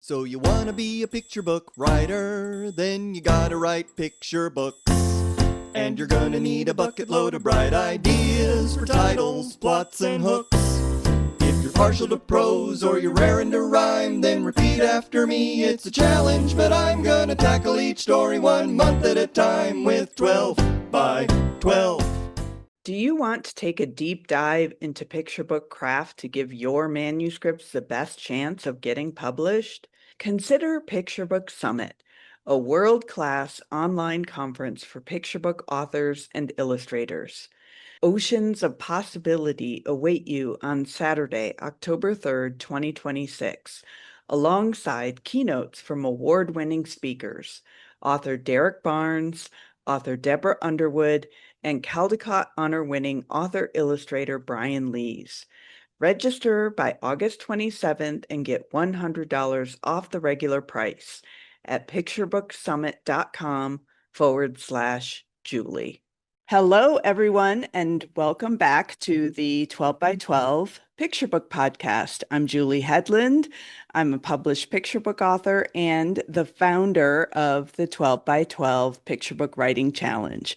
So you wanna be a picture book writer, then you gotta write picture books. And you're gonna need a bucket load of bright ideas for titles, plots, and hooks. If you're partial to prose or you're raring to rhyme, then repeat after me, it's a challenge, but I'm gonna tackle each story 1 month at a time with 12 by 12. Do you want to take a deep dive into picture book craft to give your manuscripts the best chance of getting published? Consider Picture Book Summit, a world-class online conference for picture book authors and illustrators. Oceans of possibility await you on Saturday, October 3rd, 2026, alongside keynotes from award-winning speakers, author Derek Barnes, author Deborah Underwood, and Caldecott honor-winning author-illustrator Brian Lees. Register by August 27th and get $100 off the regular price at picturebooksummit.com/Julie. Hello, everyone, and welcome back to the 12 by 12 Picture Book Podcast. I'm Julie Headland. I'm a published picture book author and the founder of the 12 by 12 Picture Book Writing Challenge.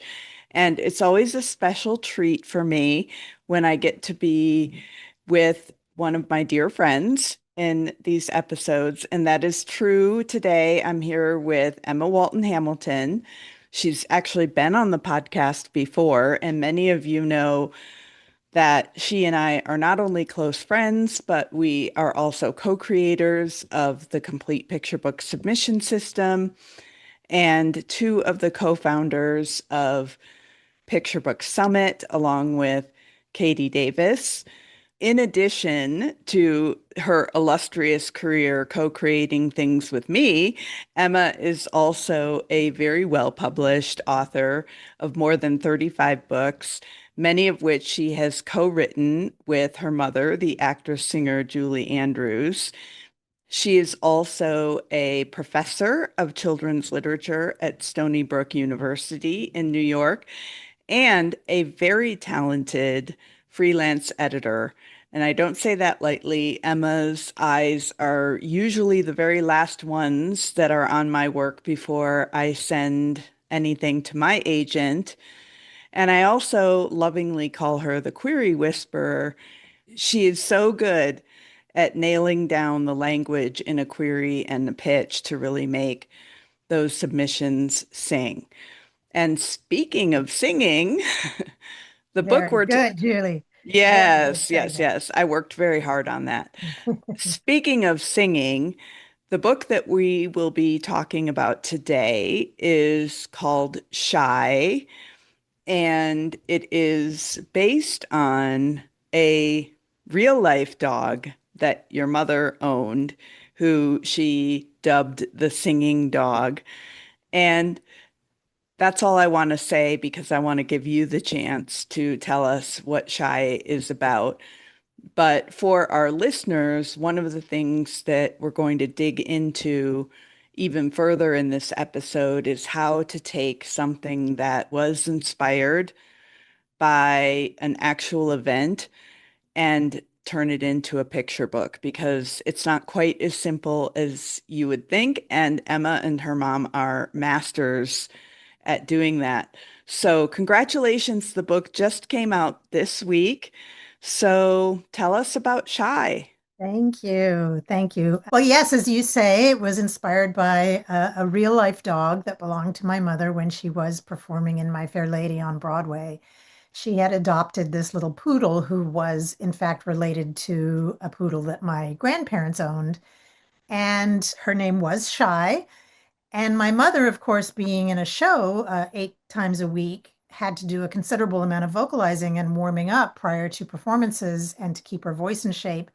And it's always a special treat for me when I get to be with one of my dear friends in these episodes. And that is true today. I'm here with Emma Walton Hamilton. She's actually been on the podcast before, and many of you know that she and I are not only close friends, but we are also co-creators of the Complete Picture Book Submission System and two of the co-founders of Picture Book Summit, along with Katie Davis. In addition to her illustrious career co-creating things with me, Emma is also a very well-published author of more than 35 books, many of which she has co-written with her mother, the actress-singer Julie Andrews. She is also a professor of children's literature at Stony Brook University in New York and a very talented freelance editor. And I don't say that lightly. Emma's eyes are usually the very last ones that are on my work before I send anything to my agent. And I also lovingly call her the query whisperer. She is so good at nailing down the language in a query and a pitch to really make those submissions sing. And speaking of singing, the book Very we're good, Julie. Yes. I worked very hard on that. Speaking of singing, the book that we will be talking about today is called Shy, and it is based on a real life dog that your mother owned, who she dubbed the singing dog. And that's all I want to say because I want to give you the chance to tell us what Shy is about. But for our listeners, one of the things that we're going to dig into even further in this episode is how to take something that was inspired by an actual event and turn it into a picture book, because it's not quite as simple as you would think. And Emma and her mom are masters at doing that. So congratulations, the book just came out this week. So tell us about Shy. Thank you. Thank you. Well, yes, as you say, it was inspired by a real life dog that belonged to my mother when she was performing in My Fair Lady on Broadway. She had adopted this little poodle who was, in fact, related to a poodle that my grandparents owned. And her name was Shy. And my mother, of course, being in a show 8 times a week, had to do a considerable amount of vocalizing and warming up prior to performances and to keep her voice in shape.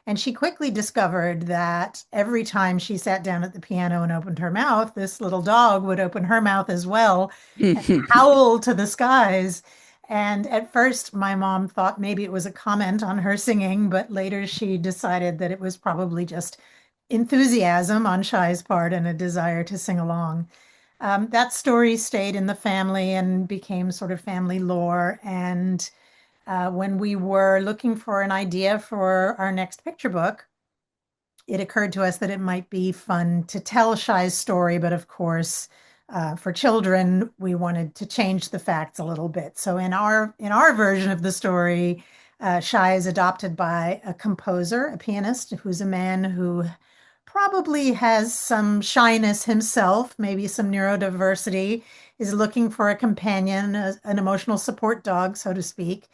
And she quickly discovered that every time she sat down at the piano and opened her mouth, this little dog would open her mouth as well and howl to the skies. And at first, my mom thought maybe it was a comment on her singing, but later she decided that it was probably just enthusiasm on Shy's part and a desire to sing along. That story stayed in the family and became sort of family lore. And when we were looking for an idea for our next picture book, it occurred to us that it might be fun to tell Shy's story, but of course, for children, we wanted to change the facts a little bit. So in our version of the story, Shy is adopted by a composer, a pianist, who's a man who probably has some shyness himself, maybe some neurodiversity, is looking for a companion, an emotional support dog, so to speak.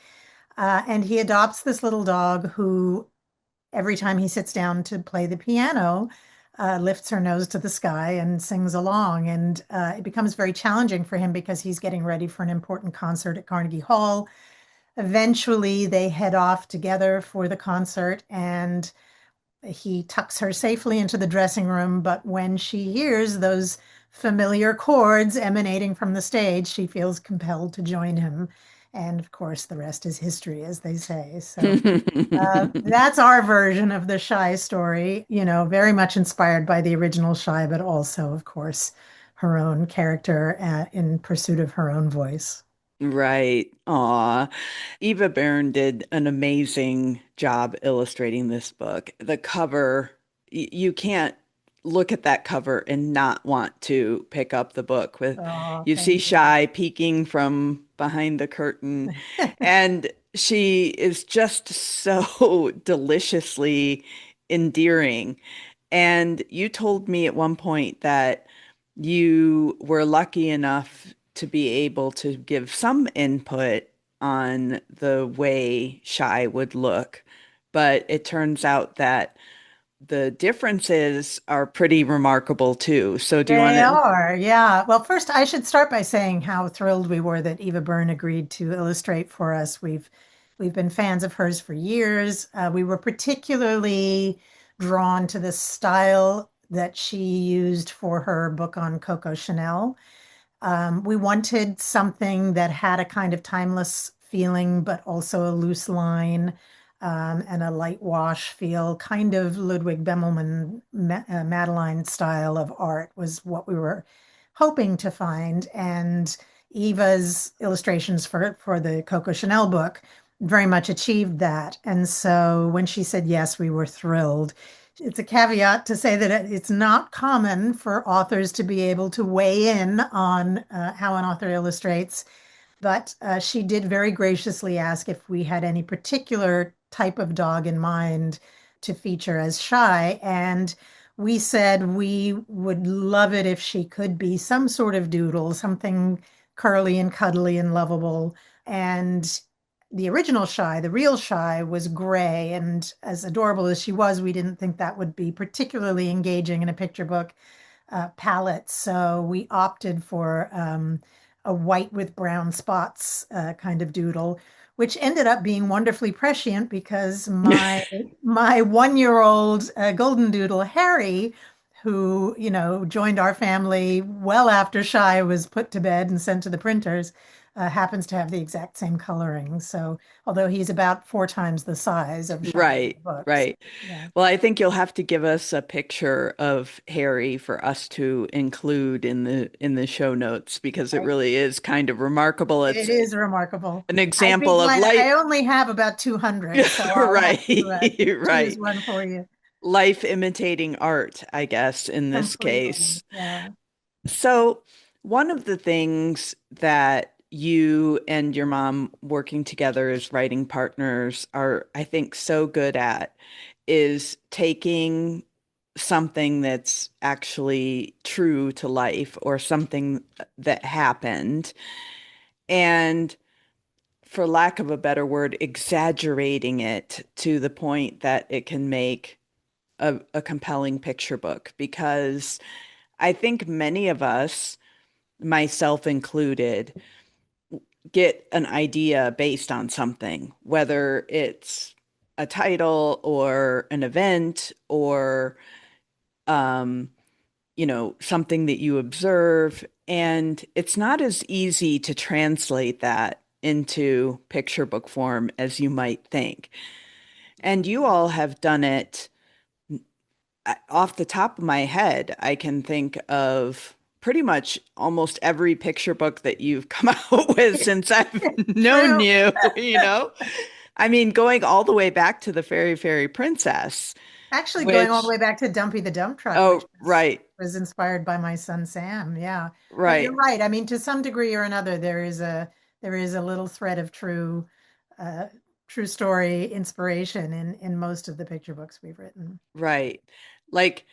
And he adopts this little dog who, every time he sits down to play the piano, lifts her nose to the sky and sings along. And it becomes very challenging for him because he's getting ready for an important concert at Carnegie Hall. Eventually, they head off together for the concert, and he tucks her safely into the dressing room. But when she hears those familiar chords emanating from the stage, she feels compelled to join him. And of course, the rest is history, as they say. So that's our version of the Shy story, very much inspired by the original Shy, but also, of course, her own character in pursuit of her own voice. Right. Aw. Eva Byrne did an amazing job illustrating this book. The cover, you can't look at that cover and not want to pick up the book with Oh, you see thank you. Shy peeking from behind the curtain, and she is just so deliciously endearing. And you told me at one point that you were lucky enough to be able to give some input on the way Shy would look. But it turns out that the differences are pretty remarkable too. So do you want They to? are, yeah. Well, first, I should start by saying how thrilled we were that Eva Byrne agreed to illustrate for us. We've been fans of hers for years. We were particularly drawn to the style that she used for her book on Coco Chanel. We wanted something that had a kind of timeless feeling, but also a loose line, and a light wash feel, kind of Ludwig Bemelman, Madeline style of art was what we were hoping to find. And Eva's illustrations for the Coco Chanel book very much achieved that. And so when she said yes, we were thrilled. It's a caveat to say that it's not common for authors to be able to weigh in on how an author illustrates, but she did very graciously ask if we had any particular type of dog in mind to feature as Shy. And we said we would love it if she could be some sort of doodle, something curly and cuddly and lovable. And the original Shy, the real Shy, was gray. And as adorable as she was, we didn't think that would be particularly engaging in a picture book palette. So we opted for a white with brown spots kind of doodle, which ended up being wonderfully prescient because my 1-year-old golden doodle Harry, who joined our family well after Shy was put to bed and sent to the printers, happens to have the exact same coloring. So although he's about 4 times the size of Shy in Right, the books, right. yeah. Well, I think you'll have to give us a picture of Harry for us to include in the show notes because it I really is kind of remarkable. It's It is remarkable. an I think example of life. I only have about 200, so I'll have Right, to choose right. one for you Life imitating art, I guess, in this completely. case. Yeah. So, one of the things that you and your mom working together as writing partners are, I think, so good at is taking something that's actually true to life or something that happened and, for lack of a better word, exaggerating it to the point that it can make a compelling picture book. Because I think many of us, myself included, get an idea based on something, whether it's a title or an event or um, something that you observe. And it's not as easy to translate that into picture book form as you might think. And you all have done it. Off the top of my head, I can think of pretty much almost every picture book that you've come out with since I've known True. you, you know? I mean, going all the way back to the Fairy Fairy Princess. Actually, going all the which, way back to Dumpy the Dump Truck, which oh, right, was inspired by my son Sam. Yeah. But you're right, right. I mean, to some degree or another, there is a little thread of uh, true story inspiration in most of the picture books we've written. right. Like,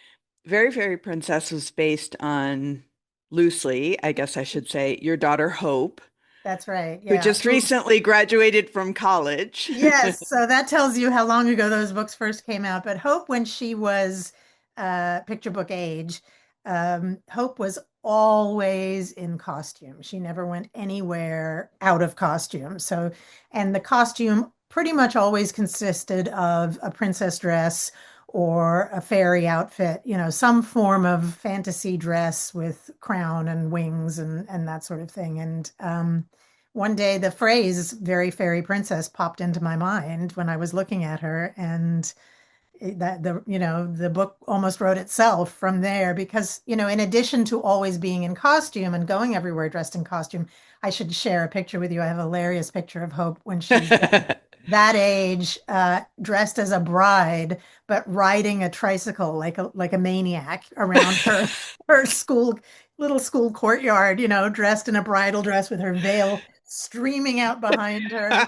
Very Fairy Princess was based on, loosely, I guess I should say, your daughter Hope, That's right. who Yeah. just recently graduated from college. Yes, so that tells you how long ago those books first came out. But Hope, when she was picture book age, Hope was always in costume. She never went anywhere out of costume. So, and the costume pretty much always consisted of a princess dress or a fairy outfit, some form of fantasy dress with crown and wings and that sort of thing. And one day the phrase very fairy princess popped into my mind when I was looking at her, and the book almost wrote itself from there because, in addition to always being in costume and going everywhere dressed in costume, I should share a picture with you. I have a hilarious picture of Hope when she's that age, dressed as a bride, but riding a tricycle like a maniac around her little school courtyard, dressed in a bridal dress with her veil streaming out behind her.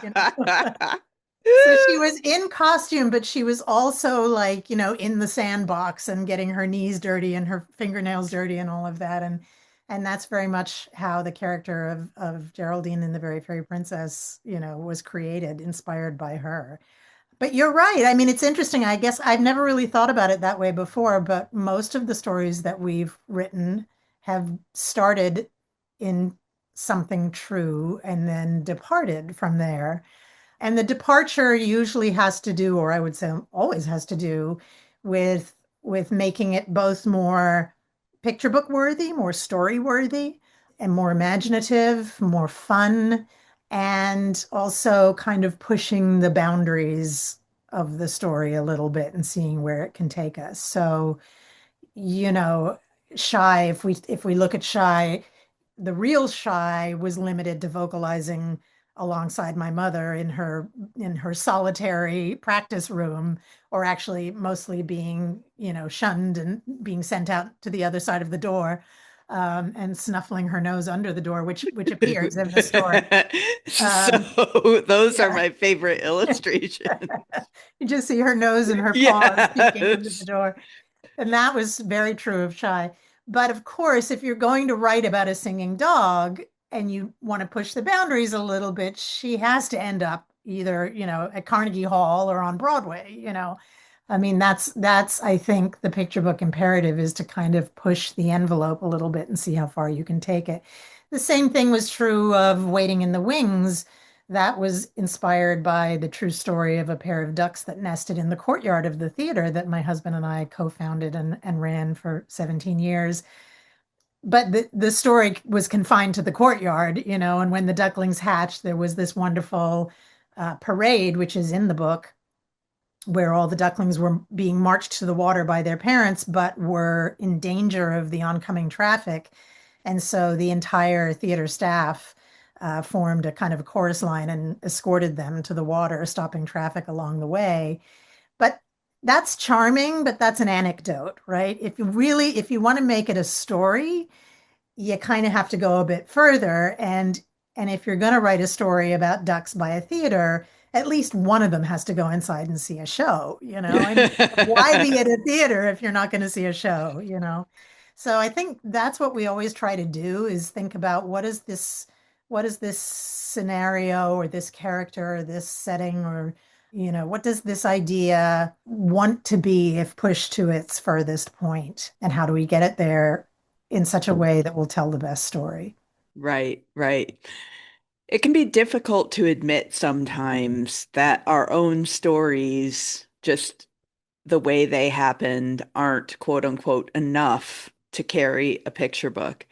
So she was in costume, but she was also like, in the sandbox and getting her knees dirty and her fingernails dirty and all of that. And that's very much how the character of Geraldine in The Very Fairy Princess, was created, inspired by her. But you're right. I mean, it's interesting. I guess I've never really thought about it that way before, but most of the stories that we've written have started in something true and then departed from there. And the departure usually has to do, or I would say always has to do, with with making it both more picture book worthy, more story worthy, and more imaginative, more fun, and also kind of pushing the boundaries of the story a little bit and seeing where it can take us. So, you know, Shy, if we look at Shy, the real Shy was limited to vocalizing alongside my mother in her solitary practice room, or actually mostly being, shunned and being sent out to the other side of the door, and snuffling her nose under the door, which appears in the story. Um, So those are yeah, my favorite illustrations. you just see her nose and her paws peeking under the Yes. door. And that was very true of Shy. But of course, if you're going to write about a singing dog and you want to push the boundaries a little bit, she has to end up either, at Carnegie Hall or on Broadway. I mean, that's I think the picture book imperative is to kind of push the envelope a little bit and see how far you can take it. The same thing was true of Waiting in the Wings. That was inspired by the true story of a pair of ducks that nested in the courtyard of the theater that my husband and I co-founded and ran for 17 years. But the story was confined to the courtyard, and when the ducklings hatched, there was this wonderful parade, which is in the book, where all the ducklings were being marched to the water by their parents, but were in danger of the oncoming traffic. And so the entire theater staff formed a kind of a chorus line and escorted them to the water, stopping traffic along the way. But that's charming, but that's an anecdote, right? If you want to make it a story, you kind of have to go a bit further. And if you're going to write a story about ducks by a theater, at least one of them has to go inside and see a show. I mean, why be at a theater if you're not going to see a show? So I think that's what we always try to do, is think about what is this scenario or this character or this setting, or what does this idea want to be if pushed to its furthest point, and how do we get it there in such a way that will tell the best story? Right, right. It can be difficult to admit sometimes that our own stories, just the way they happened, aren't quote unquote enough to carry a picture book.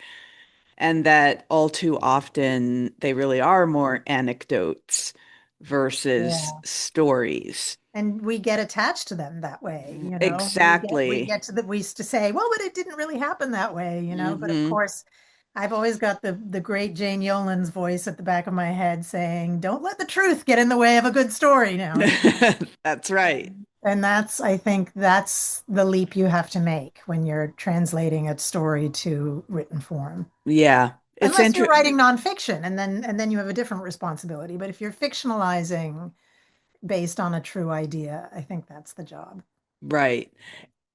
And that all too often they really are more anecdotes versus Yeah. stories. And we get attached to them that way. We Exactly. get we used to say, well, but it didn't really happen that way. But of Hmm. course, I've always got the great Jane Yolen's voice at the back of my head saying, don't let the truth get in the way of a good story now. That's right. And I think that's the leap you have to make when you're translating a story to written form. Yeah, it's Unless you're interesting. writing nonfiction and then you have a different responsibility. But if you're fictionalizing based on a true idea, I think that's the job. Right.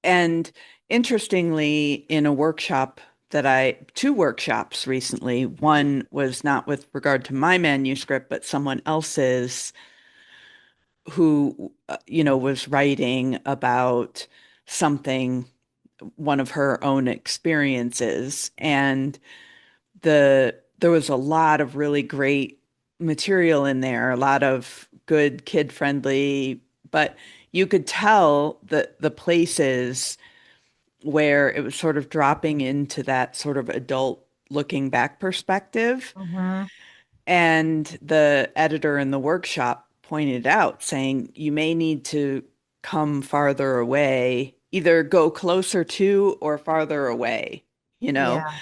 And interestingly, in a workshop that two workshops recently, one was not with regard to my manuscript, but someone else's who, was writing about something, one of her own experiences. And there was a lot of really great material in there, a lot of good kid-friendly, but you could tell that the places where it was sort of dropping into that sort of adult looking back perspective. Hmm. And the editor in the workshop pointed out, saying, you may need to come farther away, either go closer to or farther away, you know? Yeah.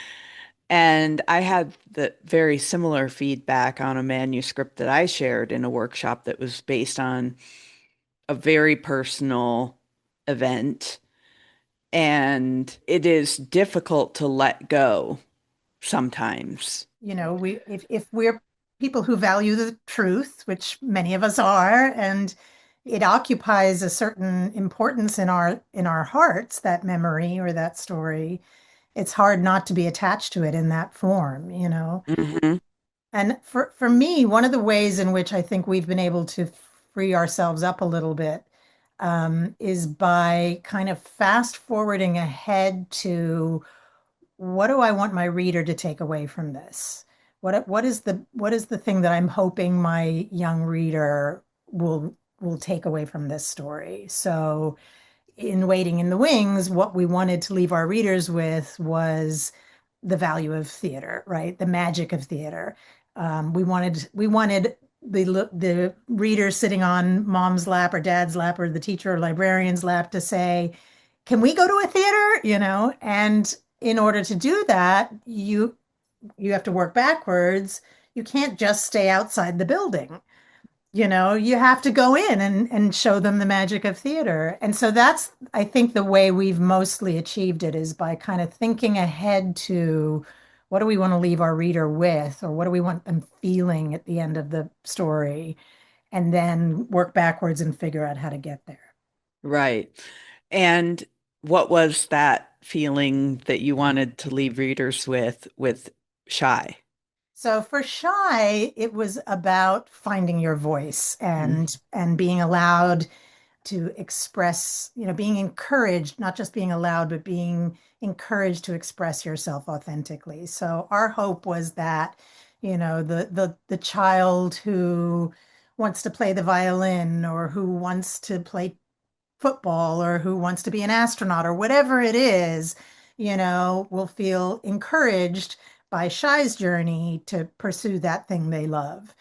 And I had the very similar feedback on a manuscript that I shared in a workshop that was based on a very personal event. And it is difficult to let go sometimes. If we're people who value the truth, which many of us are, and it occupies a certain importance in our hearts, that memory or that story, it's hard not to be attached to it in that form. Hmm. And for me, one of the ways in which I think we've been able to free ourselves up a little bit is by kind of fast forwarding ahead to what do I want my reader to take away from this? What is the thing that I'm hoping my young reader will take away from this story? So in Waiting in the Wings, what we wanted to leave our readers with was the value of theater, right? The magic of theater. We wanted the reader sitting on mom's lap or dad's lap or the teacher or librarian's lap to say, "Can we go to a theater?" And in order to do that, you have to work backwards. You can't just stay outside the building. You have to go in and show them the magic of theater. And so that's, I think, the way we've mostly achieved it is by kind of thinking ahead to what do we want to leave our reader with, or what do we want them feeling at the end of the story, and then work backwards and figure out how to get there. Right. And what was that feeling that you wanted to leave readers with Shy? So for Shy, it was about finding your voice Mm. and being allowed to express, being encouraged, not just being allowed, but being encouraged to express yourself authentically. So our hope was that, the child who wants to play the violin or who wants to play football or who wants to be an astronaut or whatever it is, will feel encouraged by Shy's journey to pursue that thing they love.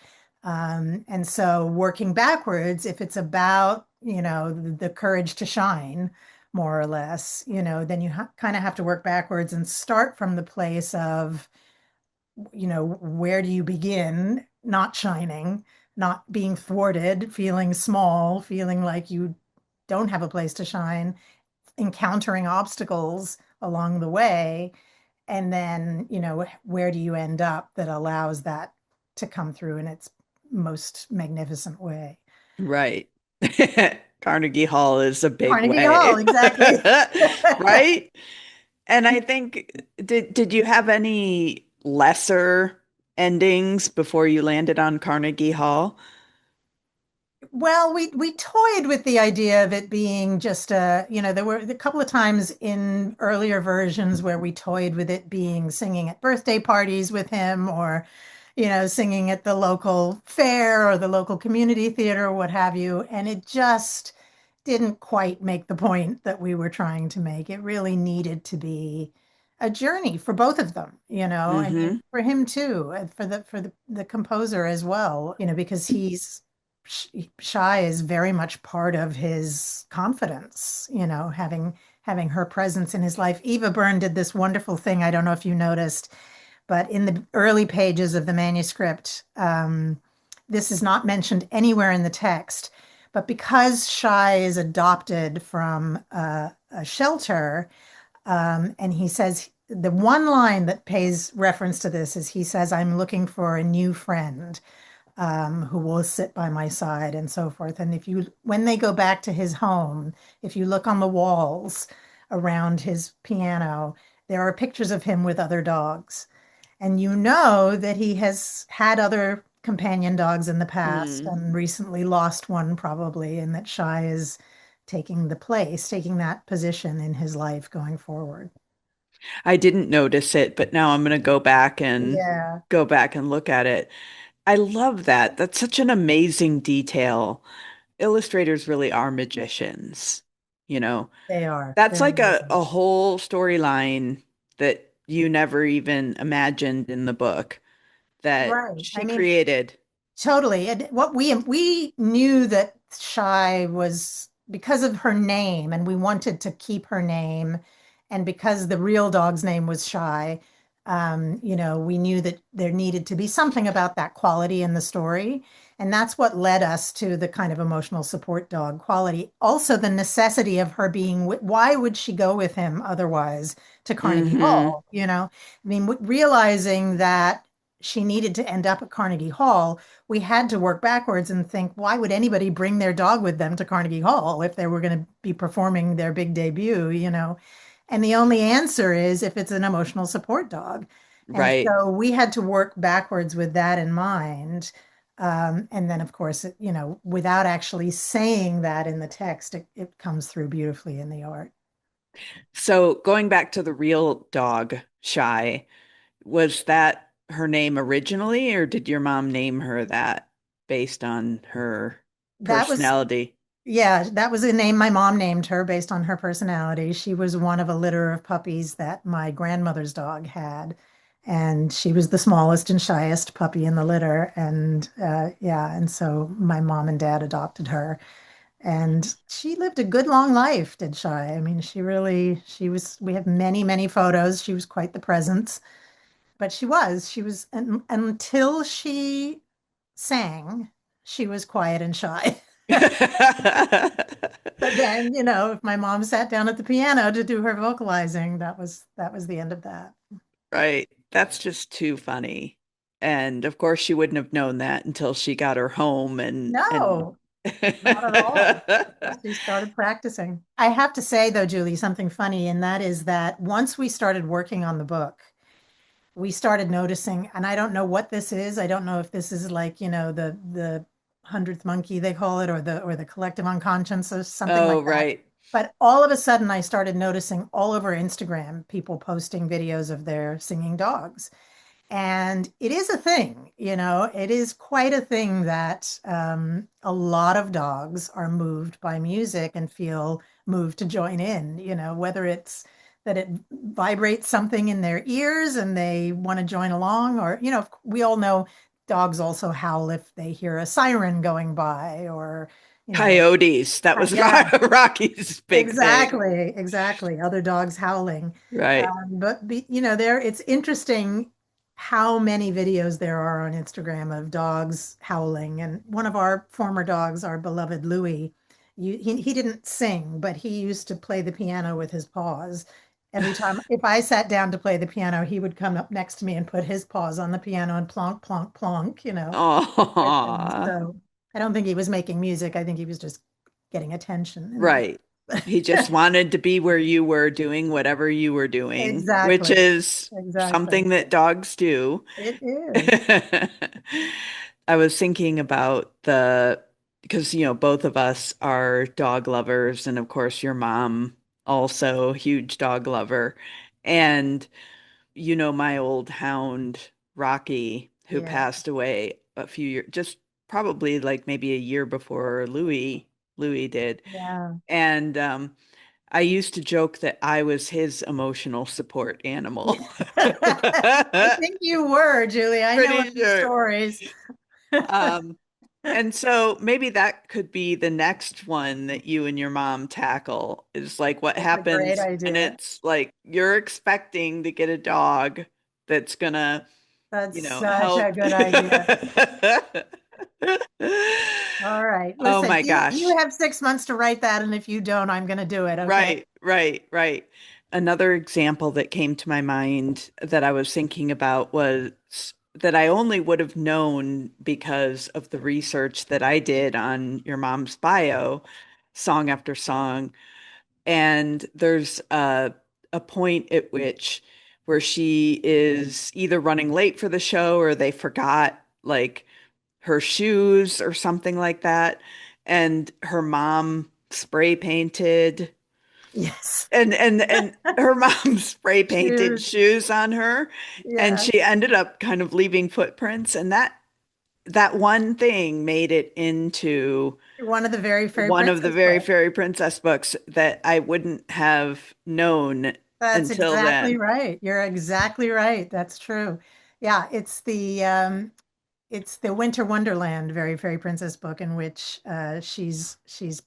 And so working backwards, if it's about, the courage to shine, more or less, then you kind of have to work backwards and start from the place of, where do you begin not shining, not being thwarted, feeling small, feeling like you don't have a place to shine, encountering obstacles along the way. And then, where do you end up that allows that to come through in its most magnificent way? Right. Carnegie Hall is a big Carnegie Hall, way. exactly. Right? And I think did you have any lesser endings before you landed on Carnegie Hall? Well, we toyed with the idea of it being just there were a couple of times in earlier versions where we toyed with it being singing at birthday parties with him, or, singing at the local fair or the local community theater or what have you. And it just didn't quite make the point that we were trying to make. It really needed to be a journey for both of them, and Hmm. for him too, and for the composer as well, because Shy is very much part of his confidence, having her presence in his life. Eva Byrne did this wonderful thing. I don't know if you noticed, but in the early pages of the manuscript, this is not mentioned anywhere in the text, But because Shy is adopted from a shelter, and he says the one line that pays reference to this is he says, "I'm looking for a new friend who will sit by my side," and so forth. And when they go back to his home, if you look on the walls around his piano, there are pictures of him with other dogs. And you know that he has had other companion dogs in the past Mm. and recently lost one probably, and that Shy is taking that position in his life going forward. I didn't notice it, but now I'm going to Yeah, go back and look at it. I love that. That's such an amazing detail. Illustrators really are magicians, you know. they are. That's They're like amazing. a whole storyline that you never even imagined in the book that Right. I she mean, created. totally. And what we knew that Shy was because of her name, and we wanted to keep her name, and because the real dog's name was Shy, we knew that there needed to be something about that quality in the story. And that's what led us to the kind of emotional support dog quality. Also, the necessity of her being, why would she go with him otherwise to Carnegie Hmm. Hall? I mean, realizing that she needed to end up at Carnegie Hall, we had to work backwards and think, why would anybody bring their dog with them to Carnegie Hall if they were going to be performing their big debut? And the only answer is if it's an emotional support dog. And Right. so we had to work backwards with that in mind. And then, of course, without actually saying that in the text, it comes through beautifully in the art. So going back to the real dog, Shy, was that her name originally, or did your mom name her that based on her That was personality? Yeah, that was a name my mom named her based on her personality. She was one of a litter of puppies that my grandmother's dog had. And she was the smallest and shyest puppy in the litter. And yeah, and so my mom and dad adopted her. And she lived a good long life, did Shy. I mean, we have many, many photos. She was quite the presence. But until she sang, she was quiet and shy. But then, if my mom sat down at the piano to do her vocalizing, that was the end of that. Right. That's just too funny. And of course she wouldn't have known that until she got her home and No, not at all. She started practicing. I have to say, though, Julie, something funny, and that is that once we started working on the book, we started noticing, and I don't know what this is. I don't know if this is like, the hundredth monkey they call it, or the collective unconscious or something like Oh, that. right. But all of a sudden, I started noticing all over Instagram people posting videos of their singing dogs. And it is a thing, it is quite a thing that a lot of dogs are moved by music and feel moved to join in, whether it's that it vibrates something in their ears and they want to join along, or, we all know dogs also howl if they hear a siren going by, or, you know, Coyotes. That was yeah, Rocky's big thing. exactly, exactly. Other dogs howling. Right. It's interesting how many videos there are on Instagram of dogs howling. And one of our former dogs, our beloved Louis, he didn't sing, but he used to play the piano with his paws. Every time, if I sat down to play the piano, he would come up next to me and put his paws on the piano and plonk, plonk, plonk, listen. Oh, So I don't think he was making music. I think he was just getting attention in that. right. He just wanted to be where you were doing whatever you were doing, which Exactly. is Exactly. something that dogs do. It is. I was thinking about because, both of us are dog lovers, and of course, your mom also huge dog lover. And, my old hound, Rocky, who Yeah. passed away a few years, just probably like maybe a year before Louis did. Yeah. And I used to joke that I was his emotional support Yeah. animal. I think you were, Julie. I know a Pretty few sure. stories. Um, and so maybe that could be the next one that you and your mom tackle is like what That's a great happens when idea. it's like you're expecting to get a dog that's gonna, That's such help. a good idea. All right. Oh Listen, my you gosh. have 6 months to write that, and if you don't, I'm going to do it. Okay. Right, right, right. Another example that came to my mind that I was thinking about was that I only would have known because of the research that I did on your mom's bio, song after song. And there's a point at which where she is either running late for the show or they forgot like her shoes or something like that. And her mom spray painted Yes. and her mom spray painted Shoes. shoes on her, and Yeah. she ended up kind of leaving footprints, and that one thing made it into One of the very fairy one of the princess very books. fairy princess books that I wouldn't have known That's until exactly then. right. You're exactly right. That's true. Yeah, it's the Winter Wonderland very fairy princess book in which she's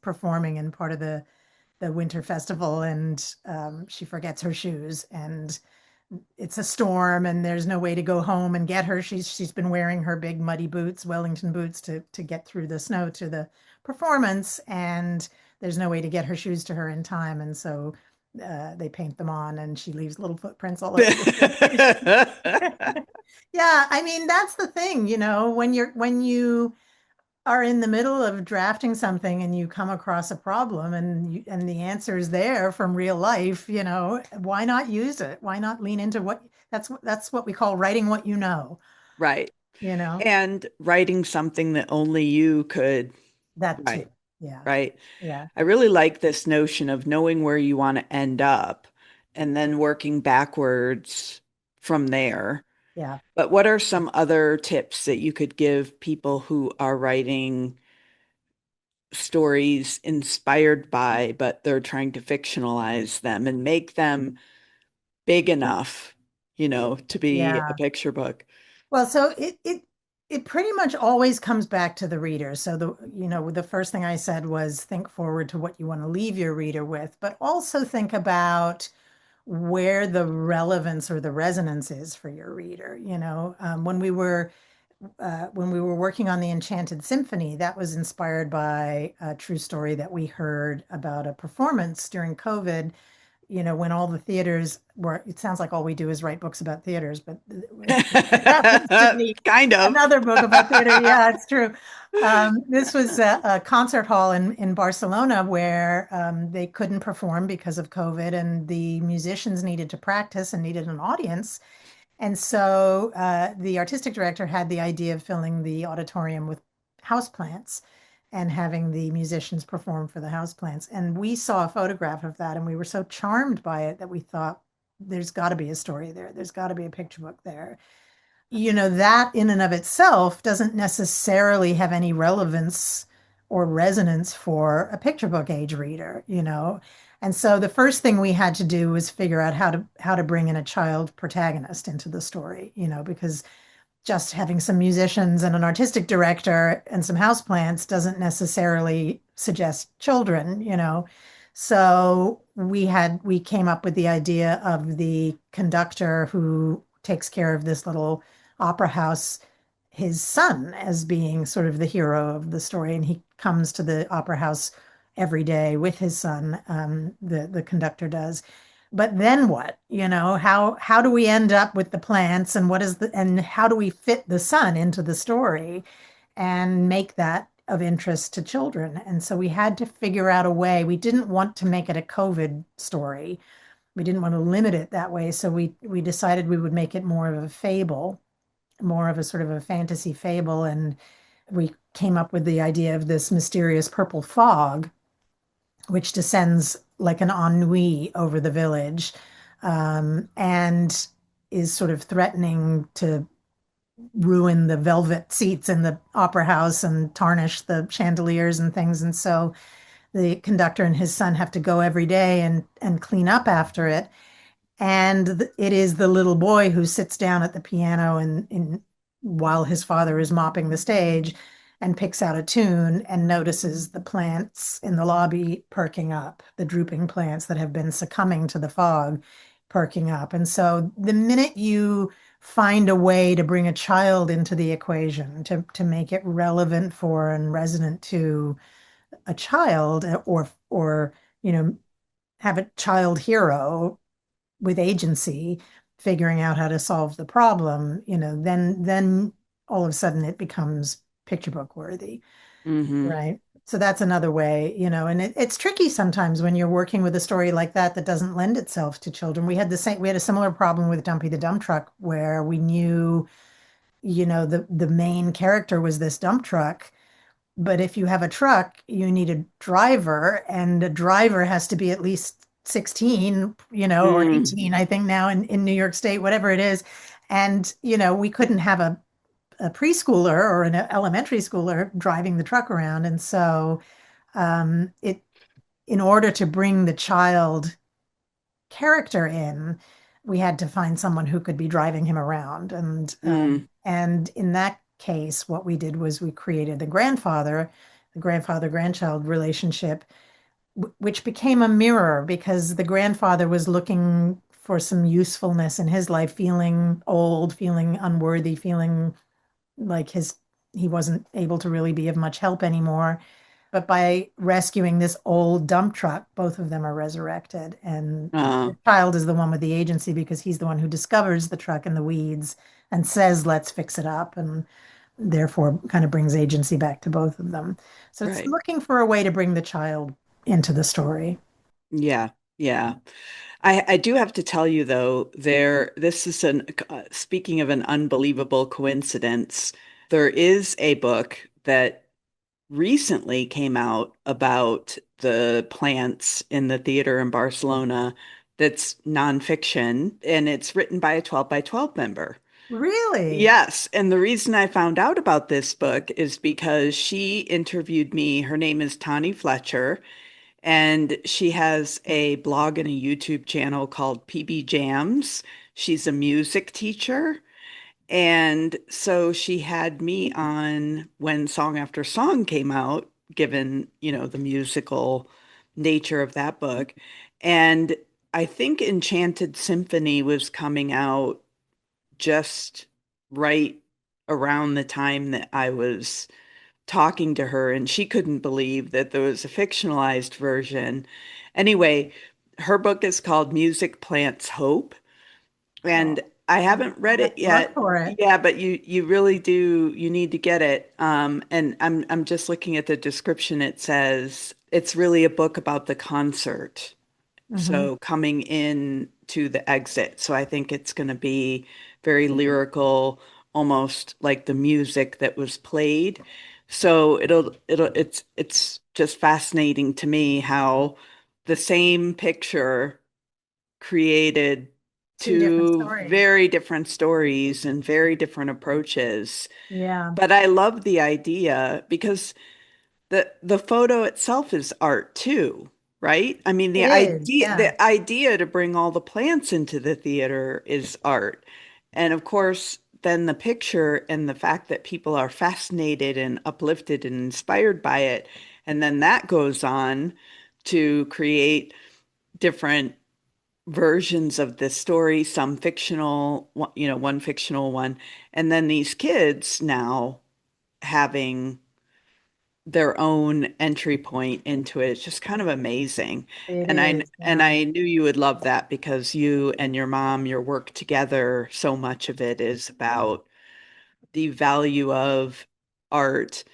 performing in part of the winter festival, and she forgets her shoes, and it's a storm, and there's no way to go home and get her. She's been wearing her big muddy boots, Wellington boots, to get through the snow to the performance, and there's no way to get her shoes to her in time, and so they paint them on, and she leaves little footprints all over the stage. Yeah, I mean that's the thing, when you are in the middle of drafting something and you come across a problem and the answer is there from real life, why not use it? Why not lean into that's what we call writing what you know, Right. you know? And writing something that only you could That too. write, Yeah. right? Yeah. I really like this notion of knowing where you want to end up and then working backwards from there. Yeah. But what are some other tips that you could give people who are writing stories inspired by, but they're trying to fictionalize them and make them big enough, to be a Yeah. picture book? Well, so it pretty much always comes back to the reader. So the first thing I said was think forward to what you want to leave your reader with, but also think about where the relevance or the resonance is for your reader. When we were working on the Enchanted Symphony, that was inspired by a true story that we heard about a performance during COVID. When all the theaters were, it sounds like all we do is write books about theaters, but that happens to be Kind of. another book about theater. Yeah, it's true. This was a concert hall in Barcelona where they couldn't perform because of COVID, and the musicians needed to practice and needed an audience. And so the artistic director had the idea of filling the auditorium with houseplants and having the musicians perform for the houseplants. And we saw a photograph of that and we were so charmed by it that we thought, there's got to be a story there. There's got to be a picture book there. That in and of itself doesn't necessarily have any relevance or resonance for a picture book age reader. And so the first thing we had to do was figure out how to bring in a child protagonist into the story, because just having some musicians and an artistic director and some houseplants doesn't necessarily suggest children. So we came up with the idea of the conductor who takes care of this little opera house, his son, as being sort of the hero of the story, and he comes to the opera house every day with his son. The conductor does. But then what? How do we end up with the plants, and how do we fit the sun into the story and make that of interest to children? And so we had to figure out a way. We didn't want to make it a COVID story. We didn't want to limit it that way. So we decided we would make it more of a fable, more of a sort of a fantasy fable. And we came up with the idea of this mysterious purple fog, which descends like an ennui over the village, and is sort of threatening to ruin the velvet seats in the opera house and tarnish the chandeliers and things. And so the conductor and his son have to go every day and clean up after it. And it is the little boy who sits down at the piano while his father is mopping the stage and picks out a tune and notices the plants in the lobby perking up, the drooping plants that have been succumbing to the fog. perking up. And so the minute you find a way to bring a child into the equation, to make it relevant for and resonant to a child, or have a child hero with agency figuring out how to solve the problem, then all of a sudden it becomes picture book worthy. Hmm. Right. So that's another way, and it's tricky sometimes when you're working with a story like that doesn't lend itself to children. We had a similar problem with Dumpy the Dump Truck, where we knew, the main character was this dump truck. But if you have a truck, you need a driver, and a driver has to be at least 16, or Mm. 18, I think now in New York State, whatever it is. And, we couldn't have a preschooler or an elementary schooler driving the truck around. And so it in order to bring the child character in, we had to find someone who could be driving him around. Mm. And in that case, what we did was we created the grandfather-grandchild relationship, which became a mirror because the grandfather was looking for some usefulness in his life, feeling old, feeling unworthy, feeling like he wasn't able to really be of much help anymore. But by rescuing this old dump truck, both of them are resurrected. And Uh, the child is the one with the agency because he's the one who discovers the truck in the weeds and says, let's fix it up. And therefore kind of brings agency back to both of them. So it's right. looking for a way to bring the child into the story. Yeah. Yeah. I do have to tell you though, this is speaking of an unbelievable coincidence, there is a book that recently came out about the plants in the theater in Barcelona that's nonfiction, and it's written by a 12 by 12 member. Really? Yes, and the reason I found out about this book is because she interviewed me. Her name is Tani Fletcher, and she has a blog and a YouTube channel called PB Jams. She's a music teacher. And so she had me on when Song After Song came out, given, the musical nature of that book. And I think Enchanted Symphony was coming out just right around the time that I was talking to her, and she couldn't believe that there was a fictionalized version. Anyway, her book is called Music Plants Hope, and Oh, I I'll haven't read have it to look yet. for it. Yeah, but you really do, you need to get it. And I'm just looking at the description. It says it's really a book about the concert. Hmm. So coming in to the exit. So I think it's going to be very lyrical, almost like the music that was played. So it's just fascinating to me how the same picture created Two different two stories. very different stories and very different approaches. Yeah, But I love the idea because the photo itself is art too, right? I mean, it is. Yeah. the idea to bring all the plants into the theater is art. And of course, then the picture and the fact that people are fascinated and uplifted and inspired by it. And then that goes on to create different versions of this story, some fictional, one fictional one. And then these kids now having their own entry point into it. It's just kind of amazing. It And is. Yeah. I knew you would love that because you and your mom, your work together, so much of it is about the value of art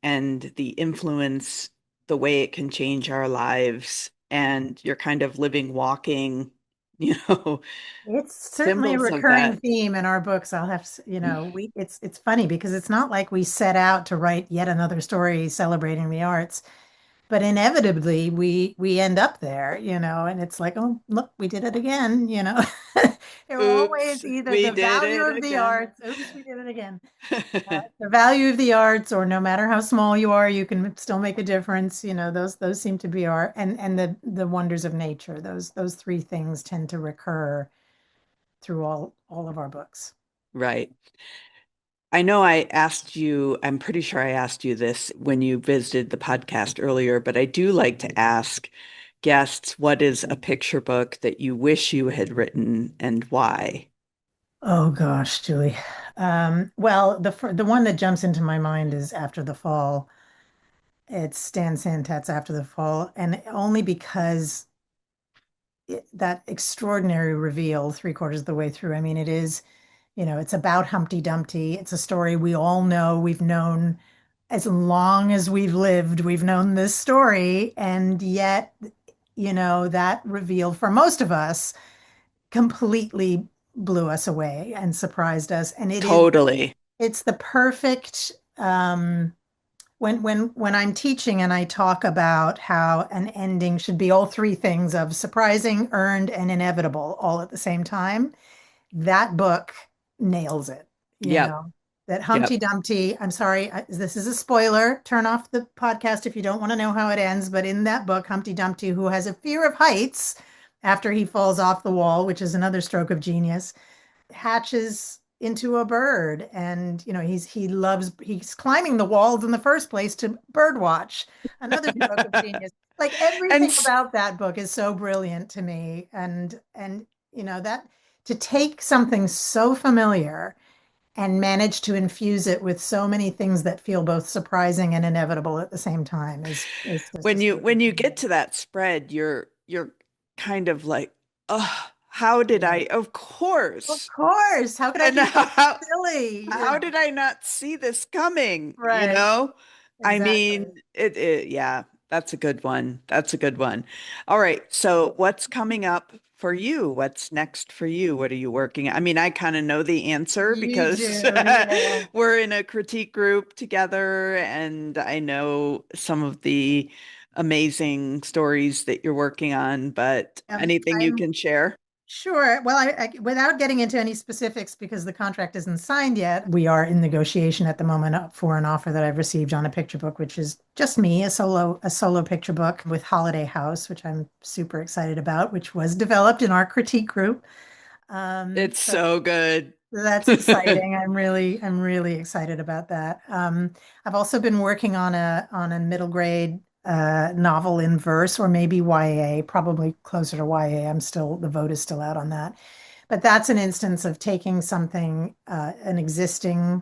and the influence, the way it can change our lives. And you're kind of living, walking, you know, It's certainly a symbols of recurring that. theme in our books. I'll have, it's funny because it's not like we set out to write yet another story celebrating the arts, but inevitably we end up there, and it's like, oh, look, we did it again. There are Oops, always either we the did value it of the again. arts, oops, we did it again. The value of the arts, or no matter how small you are, you can still make a difference. Those seem to be our, and the wonders of nature. Those three things tend to recur through all of our books. Right. I know I asked you, I'm pretty sure I asked you this when you visited the podcast earlier, but I do like to ask, guests, what is a picture book that you wish you had written and why? Oh gosh, Julie. Well, the one that jumps into my mind is After the Fall. It's Stan Santat's After the Fall, and only because that extraordinary reveal three-quarters of the way through. I mean, it is, it's about Humpty Dumpty. It's a story we all know. We've known as long as we've lived, we've known this story, and yet, that reveal for most of us completely blew us away and surprised us. And Totally. it's the perfect when I'm teaching and I talk about how an ending should be all three things of surprising, earned, and inevitable all at the same time, that book nails it. You Yep. know, that Yep. Humpty Dumpty, I'm sorry, this is a spoiler. Turn off the podcast if you don't want to know how it ends. But in that book, Humpty Dumpty, who has a fear of heights after he falls off the wall, which is another stroke of genius, hatches into a bird, and he's climbing the walls in the first place to bird watch. Another stroke of genius. Like And everything about that book is so brilliant to me, and that to take something so familiar and manage to infuse it with so many things that feel both surprising and inevitable at the same time is just a when you get to that spread, you're kind of like, oh, how did I? Of of course. course, how could I And be so how silly? how did I not see this coming? Right, I mean, exactly. yeah, that's a good one. That's a good one. All right. So what's coming up for you? What's next for you? What are you working? I mean, I kind of know the answer You do, because yeah. we're in a critique group together, and I know some of the amazing stories that you're working on, but anything you I'm can share? sure. Well, without getting into any specifics because the contract isn't signed yet, we are in negotiation at the moment for an offer that I've received on a picture book, which is just me, a solo picture book with Holiday House, which I'm super excited about, which was developed in our critique group. It's So so good. that's exciting. I'm really excited about that. I've also been working on a middle grade novel in verse, or maybe YA, probably closer to YA. The vote is still out on that. But that's an instance of taking something, an existing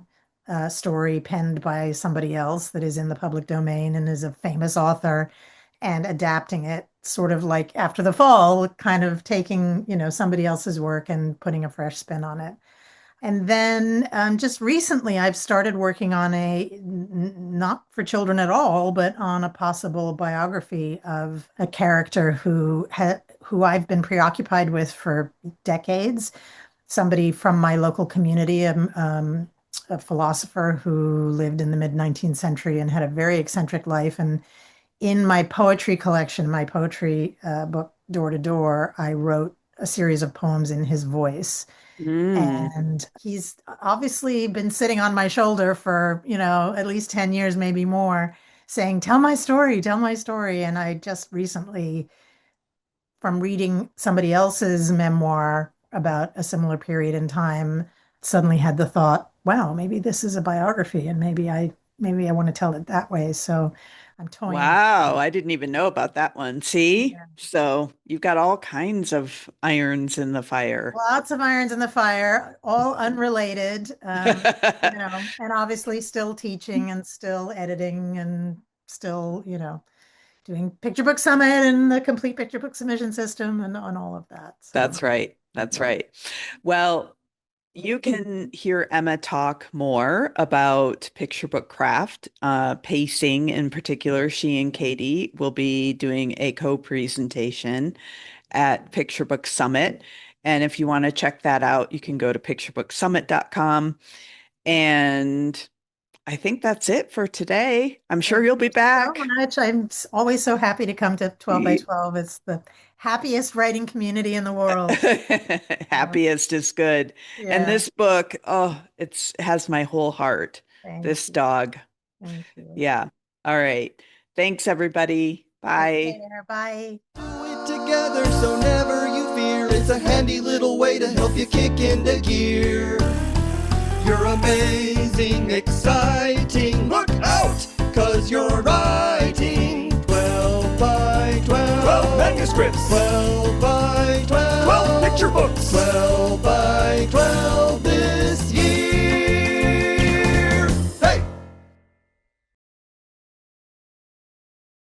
story penned by somebody else that is in the public domain and is a famous author, and adapting it, sort of like After the Fall, kind of taking, somebody else's work and putting a fresh spin on it. And then just recently, I've started working on not for children at all, but on a possible biography of a character who I've been preoccupied with for decades. Somebody from my local community, a philosopher who lived in the mid 19th century and had a very eccentric life. And in my poetry collection, my poetry book, Door to Door, I wrote a series of poems in his voice. Mm. And he's obviously been sitting on my shoulder for, at least 10 years, maybe more, saying, tell my story, tell my story. And I just recently, from reading somebody else's memoir about a similar period in time, suddenly had the thought, wow, maybe this is a biography and maybe I want to tell it that way. So I'm toying. Wow, I didn't even know about that one. See? Yeah. So you've got all kinds of irons in the fire. Lots of irons in the fire, all unrelated, and obviously still teaching and still editing and still, doing Picture Book Summit and the complete picture book submission system and on all of that. So, That's right. That's right. Well, you can hear Emma talk more about picture book craft, pacing in particular. She and Katie will be doing a co-presentation at Picture Book Summit. And if you want to check that out, you can go to picturebooksummit.com. And I think that's it for today. I'm sure thank you'll be you so back. much. Always so happy to come to 12 by 12. It's the happiest writing community in the world. So, Happiest is good. And yeah, this book, oh, it has my whole heart. thank This you. dog. Thank you. Yeah. All right. Thanks, everybody. Take Bye. care. Bye. Do it together so never you fear. It's a handy little way to help you kick into gear. You're amazing, exciting. Look out, 'cause you're writing 12 by 12. 12 manuscripts. 12 by 12. 12 picture books. 12 by 12.